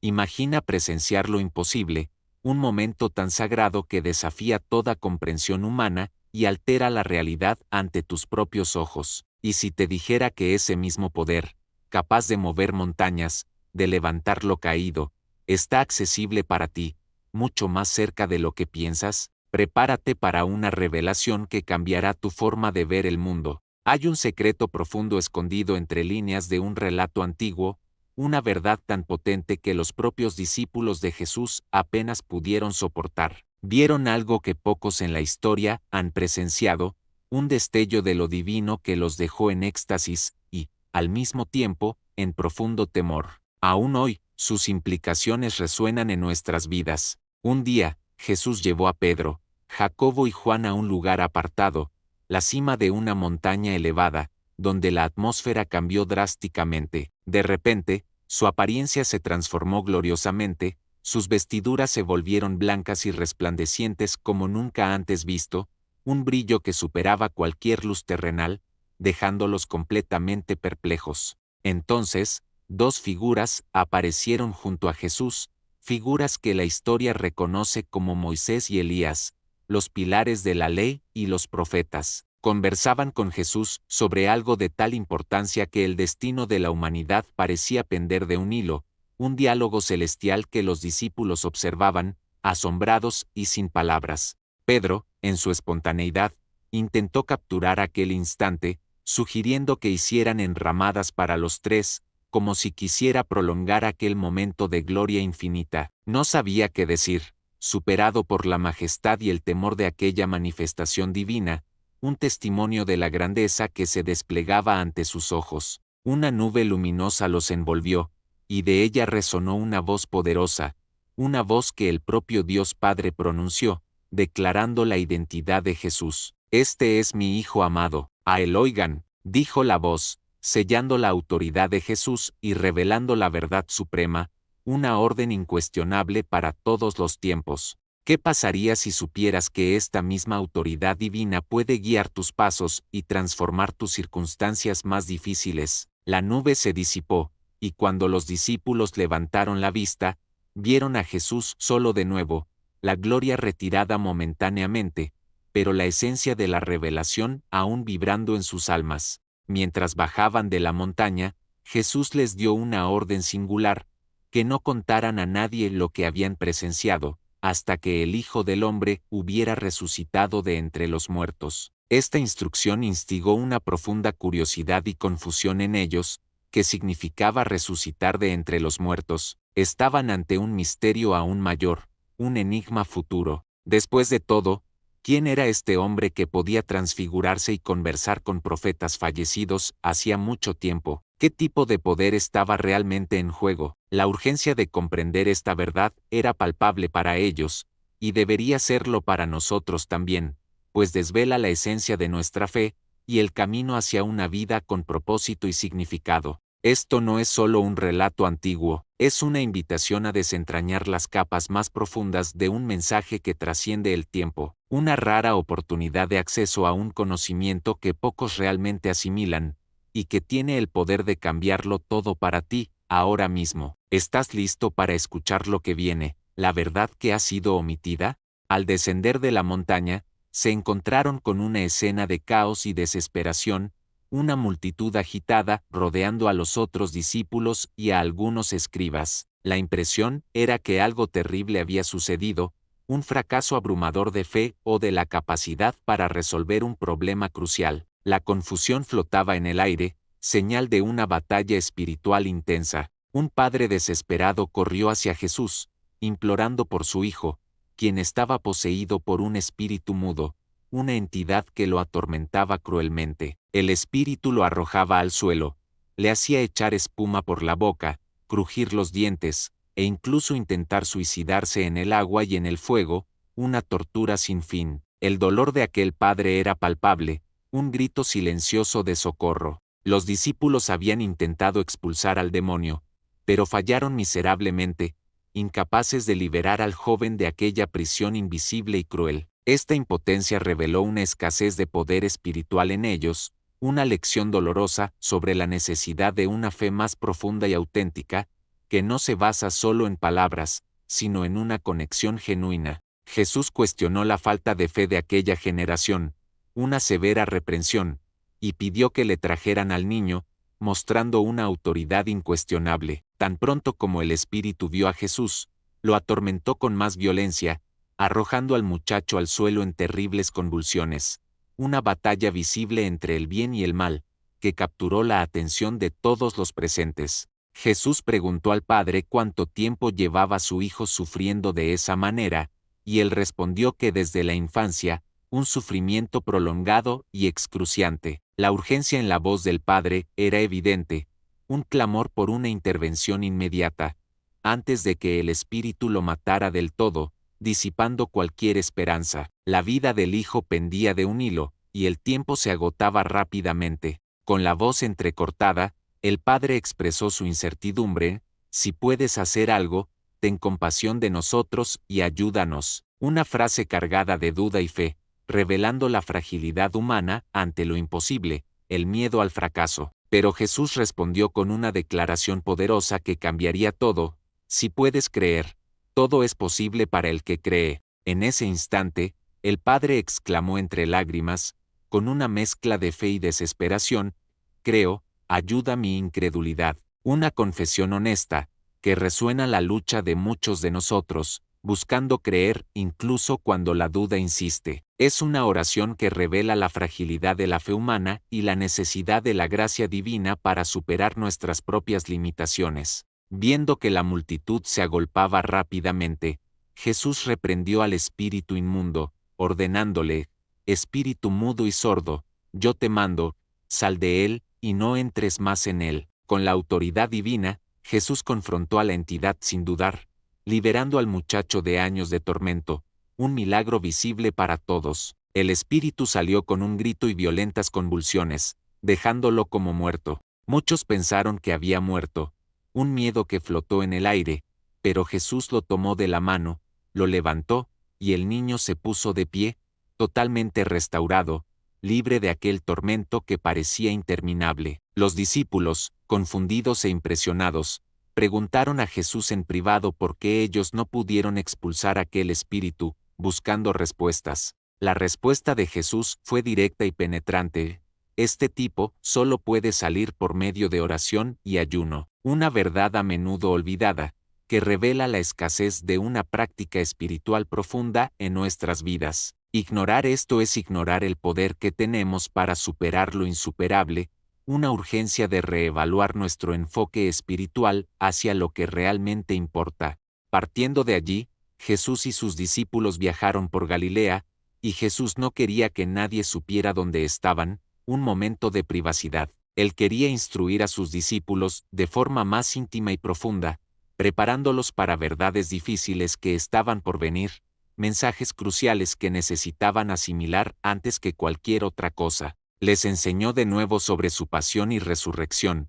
Imagina presenciar lo imposible, un momento tan sagrado que desafía toda comprensión humana y altera la realidad ante tus propios ojos. Y si te dijera que ese mismo poder, capaz de mover montañas, de levantar lo caído, está accesible para ti, mucho más cerca de lo que piensas, prepárate para una revelación que cambiará tu forma de ver el mundo. Hay un secreto profundo escondido entre líneas de un relato antiguo, una verdad tan potente que los propios discípulos de Jesús apenas pudieron soportar. Vieron algo que pocos en la historia han presenciado, un destello de lo divino que los dejó en éxtasis y, al mismo tiempo, en profundo temor. Aún hoy, sus implicaciones resuenan en nuestras vidas. Un día, Jesús llevó a Pedro, Jacobo y Juan a un lugar apartado, la cima de una montaña elevada, donde la atmósfera cambió drásticamente. De repente, su apariencia se transformó gloriosamente, sus vestiduras se volvieron blancas y resplandecientes como nunca antes visto, un brillo que superaba cualquier luz terrenal, dejándolos completamente perplejos. Entonces, dos figuras aparecieron junto a Jesús, figuras que la historia reconoce como Moisés y Elías, los pilares de la ley y los profetas. Conversaban con Jesús sobre algo de tal importancia que el destino de la humanidad parecía pender de un hilo, un diálogo celestial que los discípulos observaban, asombrados y sin palabras. Pedro, en su espontaneidad, intentó capturar aquel instante, sugiriendo que hicieran enramadas para los tres, como si quisiera prolongar aquel momento de gloria infinita. No sabía qué decir, superado por la majestad y el temor de aquella manifestación divina, un testimonio de la grandeza que se desplegaba ante sus ojos. Una nube luminosa los envolvió, y de ella resonó una voz poderosa, una voz que el propio Dios Padre pronunció, declarando la identidad de Jesús. Este es mi Hijo amado, a él oigan, dijo la voz, sellando la autoridad de Jesús y revelando la verdad suprema, una orden incuestionable para todos los tiempos. ¿Qué pasaría si supieras que esta misma autoridad divina puede guiar tus pasos y transformar tus circunstancias más difíciles? La nube se disipó, y cuando los discípulos levantaron la vista, vieron a Jesús solo de nuevo, la gloria retirada momentáneamente, pero la esencia de la revelación aún vibrando en sus almas. Mientras bajaban de la montaña, Jesús les dio una orden singular, que no contaran a nadie lo que habían presenciado, hasta que el Hijo del Hombre hubiera resucitado de entre los muertos. Esta instrucción instigó una profunda curiosidad y confusión en ellos, ¿qué significaba resucitar de entre los muertos? Estaban ante un misterio aún mayor, un enigma futuro. Después de todo, ¿quién era este hombre que podía transfigurarse y conversar con profetas fallecidos hacía mucho tiempo? ¿Qué tipo de poder estaba realmente en juego? La urgencia de comprender esta verdad era palpable para ellos, y debería serlo para nosotros también, pues desvela la esencia de nuestra fe, y el camino hacia una vida con propósito y significado. Esto no es solo un relato antiguo, es una invitación a desentrañar las capas más profundas de un mensaje que trasciende el tiempo, una rara oportunidad de acceso a un conocimiento que pocos realmente asimilan, y que tiene el poder de cambiarlo todo para ti, ahora mismo. ¿Estás listo para escuchar lo que viene, la verdad que ha sido omitida? Al descender de la montaña, se encontraron con una escena de caos y desesperación, una multitud agitada rodeando a los otros discípulos y a algunos escribas. La impresión era que algo terrible había sucedido, un fracaso abrumador de fe o de la capacidad para resolver un problema crucial. La confusión flotaba en el aire, señal de una batalla espiritual intensa. Un padre desesperado corrió hacia Jesús, implorando por su hijo, quien estaba poseído por un espíritu mudo, una entidad que lo atormentaba cruelmente. El espíritu lo arrojaba al suelo, le hacía echar espuma por la boca, crujir los dientes, e incluso intentar suicidarse en el agua y en el fuego, una tortura sin fin. El dolor de aquel padre era palpable, un grito silencioso de socorro. Los discípulos habían intentado expulsar al demonio, pero fallaron miserablemente, incapaces de liberar al joven de aquella prisión invisible y cruel. Esta impotencia reveló una escasez de poder espiritual en ellos, una lección dolorosa sobre la necesidad de una fe más profunda y auténtica, que no se basa solo en palabras, sino en una conexión genuina. Jesús cuestionó la falta de fe de aquella generación, una severa reprensión, y pidió que le trajeran al niño, mostrando una autoridad incuestionable. Tan pronto como el espíritu vio a Jesús, lo atormentó con más violencia, arrojando al muchacho al suelo en terribles convulsiones. Una batalla visible entre el bien y el mal, que capturó la atención de todos los presentes. Jesús preguntó al padre cuánto tiempo llevaba su hijo sufriendo de esa manera, y él respondió que desde la infancia, un sufrimiento prolongado y excruciante. La urgencia en la voz del padre era evidente, un clamor por una intervención inmediata, antes de que el espíritu lo matara del todo, disipando cualquier esperanza. La vida del hijo pendía de un hilo, y el tiempo se agotaba rápidamente. Con la voz entrecortada, el padre expresó su incertidumbre: si puedes hacer algo, ten compasión de nosotros y ayúdanos. Una frase cargada de duda y fe, revelando la fragilidad humana ante lo imposible, el miedo al fracaso. Pero Jesús respondió con una declaración poderosa que cambiaría todo: si puedes creer, todo es posible para el que cree. En ese instante, el padre exclamó entre lágrimas, con una mezcla de fe y desesperación: creo, ayuda mi incredulidad. Una confesión honesta, que resuena la lucha de muchos de nosotros, buscando creer incluso cuando la duda insiste. Es una oración que revela la fragilidad de la fe humana y la necesidad de la gracia divina para superar nuestras propias limitaciones. Viendo que la multitud se agolpaba rápidamente, Jesús reprendió al espíritu inmundo, ordenándole: espíritu mudo y sordo, yo te mando, sal de él, y no entres más en él. Con la autoridad divina, Jesús confrontó a la entidad sin dudar, liberando al muchacho de años de tormento, un milagro visible para todos. El espíritu salió con un grito y violentas convulsiones, dejándolo como muerto. Muchos pensaron que había muerto, un miedo que flotó en el aire, pero Jesús lo tomó de la mano, lo levantó, y el niño se puso de pie, totalmente restaurado, libre de aquel tormento que parecía interminable. Los discípulos, confundidos e impresionados, preguntaron a Jesús en privado por qué ellos no pudieron expulsar aquel espíritu, buscando respuestas. La respuesta de Jesús fue directa y penetrante: este tipo solo puede salir por medio de oración y ayuno. Una verdad a menudo olvidada, que revela la escasez de una práctica espiritual profunda en nuestras vidas. Ignorar esto es ignorar el poder que tenemos para superar lo insuperable, una urgencia de reevaluar nuestro enfoque espiritual hacia lo que realmente importa. Partiendo de allí, Jesús y sus discípulos viajaron por Galilea, y Jesús no quería que nadie supiera dónde estaban, un momento de privacidad. Él quería instruir a sus discípulos de forma más íntima y profunda, preparándolos para verdades difíciles que estaban por venir, mensajes cruciales que necesitaban asimilar antes que cualquier otra cosa. Les enseñó de nuevo sobre su pasión y resurrección.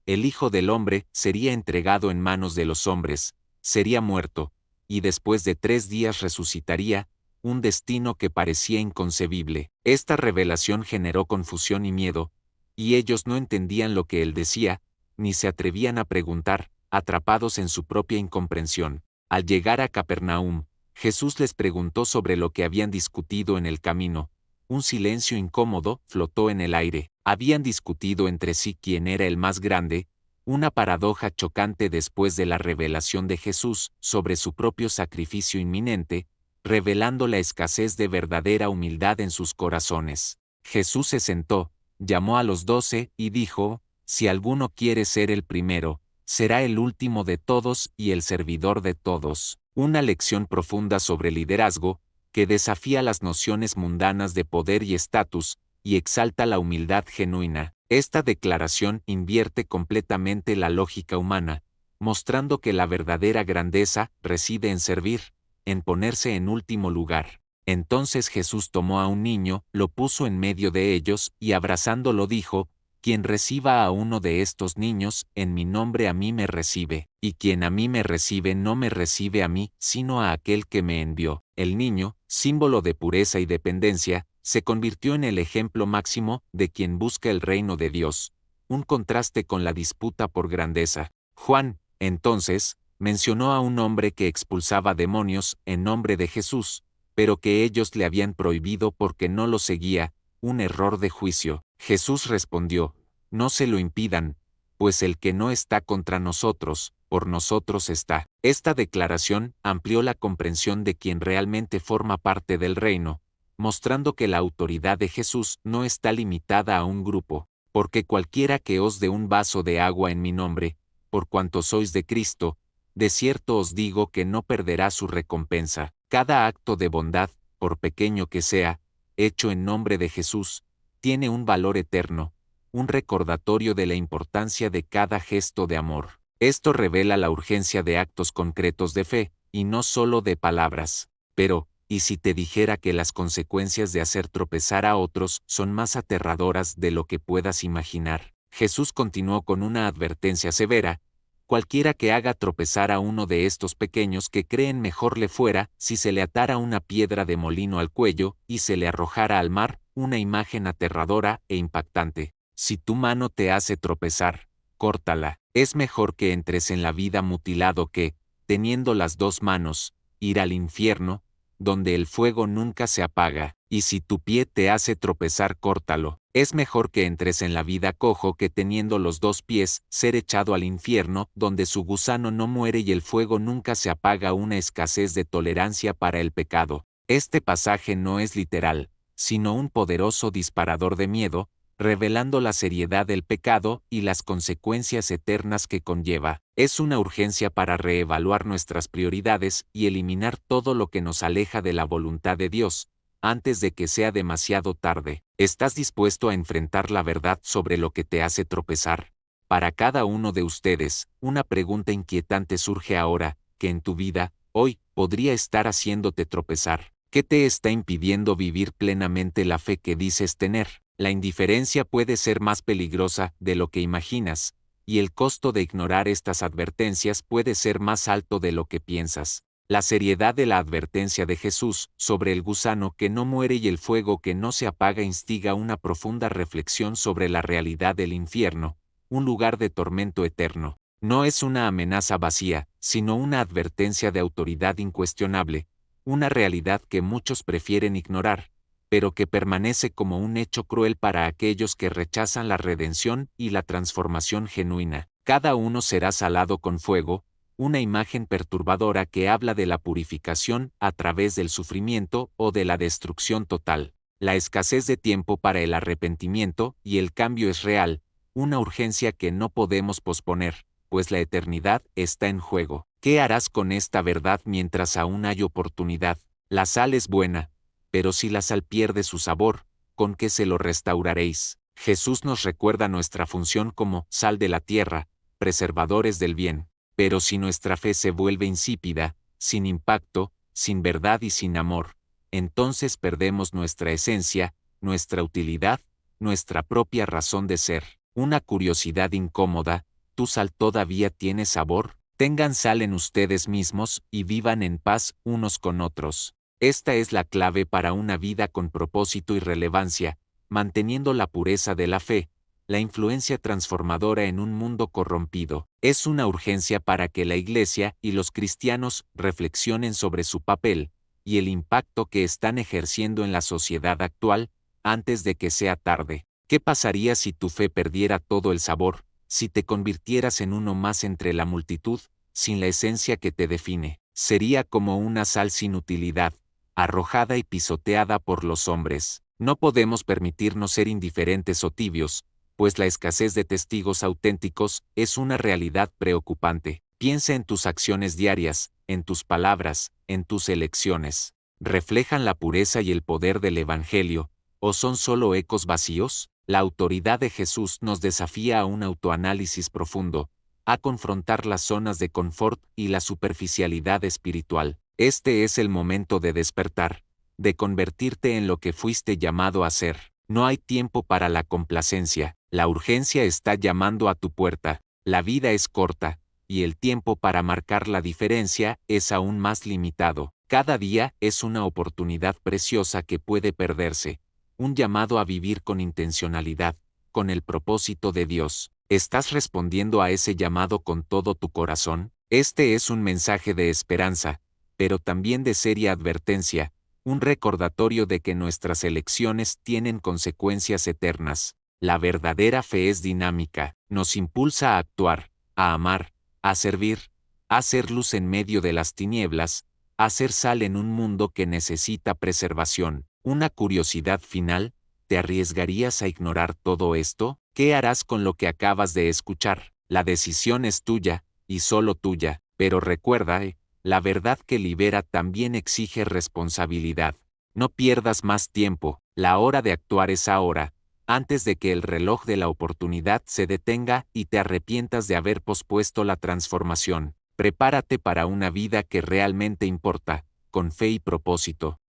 El Hijo del Hombre sería entregado en manos de los hombres, sería muerto, y después de 3 días resucitaría, un destino que parecía inconcebible. Esta revelación generó confusión y miedo, y ellos no entendían lo que él decía, ni se atrevían a preguntar, atrapados en su propia incomprensión. Al llegar a Capernaum, Jesús les preguntó sobre lo que habían discutido en el camino. Un silencio incómodo flotó en el aire. Habían discutido entre sí quién era el más grande, una paradoja chocante después de la revelación de Jesús sobre su propio sacrificio inminente, revelando la escasez de verdadera humildad en sus corazones. Jesús se sentó, llamó a los 12 y dijo: si alguno quiere ser el primero, será el último de todos y el servidor de todos. Una lección profunda sobre liderazgo, que desafía las nociones mundanas de poder y estatus, y exalta la humildad genuina. Esta declaración invierte completamente la lógica humana, mostrando que la verdadera grandeza reside en servir, en ponerse en último lugar. Entonces Jesús tomó a un niño, lo puso en medio de ellos, y abrazándolo dijo: quien reciba a uno de estos niños, en mi nombre a mí me recibe, y quien a mí me recibe no me recibe a mí, sino a aquel que me envió. El niño, símbolo de pureza y dependencia, se convirtió en el ejemplo máximo de quien busca el reino de Dios, un contraste con la disputa por grandeza. Juan, Entonces, mencionó a un hombre que expulsaba demonios en nombre de Jesús, pero que ellos le habían prohibido porque no lo seguía, un error de juicio. Jesús respondió: no se lo impidan, pues el que no está contra nosotros, por nosotros está. Esta declaración amplió la comprensión de quien realmente forma parte del reino, mostrando que la autoridad de Jesús no está limitada a un grupo, porque cualquiera que os dé un vaso de agua en mi nombre, por cuanto sois de Cristo, de cierto os digo que no perderá su recompensa. Cada acto de bondad, por pequeño que sea, hecho en nombre de Jesús, tiene un valor eterno, un recordatorio de la importancia de cada gesto de amor. Esto revela la urgencia de actos concretos de fe, y no solo de palabras. Pero, ¿y si te dijera que las consecuencias de hacer tropezar a otros son más aterradoras de lo que puedas imaginar? Jesús continuó con una advertencia severa: cualquiera que haga tropezar a uno de estos pequeños que creen, mejor le fuera si se le atara una piedra de molino al cuello y se le arrojara al mar. Una imagen aterradora e impactante. Si tu mano te hace tropezar, córtala. Es mejor que entres en la vida mutilado que, teniendo las dos manos, ir al infierno, donde el fuego nunca se apaga. Y si tu pie te hace tropezar, córtalo. Es mejor que entres en la vida cojo que, teniendo los dos pies, ser echado al infierno, donde su gusano no muere y el fuego nunca se apaga. Una escasez de tolerancia para el pecado. Este pasaje no es literal, sino un poderoso disparador de miedo, revelando la seriedad del pecado y las consecuencias eternas que conlleva. Es una urgencia para reevaluar nuestras prioridades y eliminar todo lo que nos aleja de la voluntad de Dios, antes de que sea demasiado tarde. ¿Estás dispuesto a enfrentar la verdad sobre lo que te hace tropezar? Para cada uno de ustedes, una pregunta inquietante surge ahora: ¿qué en tu vida, hoy, podría estar haciéndote tropezar? ¿Qué te está impidiendo vivir plenamente la fe que dices tener? La indiferencia puede ser más peligrosa de lo que imaginas, y el costo de ignorar estas advertencias puede ser más alto de lo que piensas. La seriedad de la advertencia de Jesús sobre el gusano que no muere y el fuego que no se apaga instiga una profunda reflexión sobre la realidad del infierno, un lugar de tormento eterno. No es una amenaza vacía, sino una advertencia de autoridad incuestionable, una realidad que muchos prefieren ignorar, pero que permanece como un hecho cruel para aquellos que rechazan la redención y la transformación genuina. Cada uno será salado con fuego, una imagen perturbadora que habla de la purificación a través del sufrimiento o de la destrucción total. La escasez de tiempo para el arrepentimiento y el cambio es real, una urgencia que no podemos posponer, pues la eternidad está en juego. ¿Qué harás con esta verdad mientras aún hay oportunidad? La sal es buena, pero si la sal pierde su sabor, ¿con qué se lo restauraréis? Jesús nos recuerda nuestra función como sal de la tierra, preservadores del bien. Pero si nuestra fe se vuelve insípida, sin impacto, sin verdad y sin amor, entonces perdemos nuestra esencia, nuestra utilidad, nuestra propia razón de ser. Una curiosidad incómoda: ¿tu sal todavía tiene sabor? Tengan sal en ustedes mismos y vivan en paz unos con otros. Esta es la clave para una vida con propósito y relevancia, manteniendo la pureza de la fe, la influencia transformadora en un mundo corrompido. Es una urgencia para que la Iglesia y los cristianos reflexionen sobre su papel y el impacto que están ejerciendo en la sociedad actual, antes de que sea tarde. ¿Qué pasaría si tu fe perdiera todo el sabor, si te convirtieras en uno más entre la multitud, sin la esencia que te define? Sería como una sal sin utilidad, arrojada y pisoteada por los hombres. No podemos permitirnos ser indiferentes o tibios, pues la escasez de testigos auténticos es una realidad preocupante. Piensa en tus acciones diarias, en tus palabras, en tus elecciones. ¿Reflejan la pureza y el poder del Evangelio, o son solo ecos vacíos? La autoridad de Jesús nos desafía a un autoanálisis profundo, a confrontar las zonas de confort y la superficialidad espiritual. Este es el momento de despertar, de convertirte en lo que fuiste llamado a ser. No hay tiempo para la complacencia, la urgencia está llamando a tu puerta. La vida es corta, y el tiempo para marcar la diferencia es aún más limitado. Cada día es una oportunidad preciosa que puede perderse, un llamado a vivir con intencionalidad, con el propósito de Dios. ¿Estás respondiendo a ese llamado con todo tu corazón? Este es un mensaje de esperanza, pero también de seria advertencia, un recordatorio de que nuestras elecciones tienen consecuencias eternas. La verdadera fe es dinámica, nos impulsa a actuar, a amar, a servir, a hacer luz en medio de las tinieblas, a hacer sal en un mundo que necesita preservación. Una curiosidad final, ¿te arriesgarías a ignorar todo esto? ¿Qué harás con lo que acabas de escuchar? La decisión es tuya, y solo tuya, pero recuerda, la verdad que libera también exige responsabilidad. No pierdas más tiempo, la hora de actuar es ahora, antes de que el reloj de la oportunidad se detenga y te arrepientas de haber pospuesto la transformación. Prepárate para una vida que realmente importa, con fe y propósito.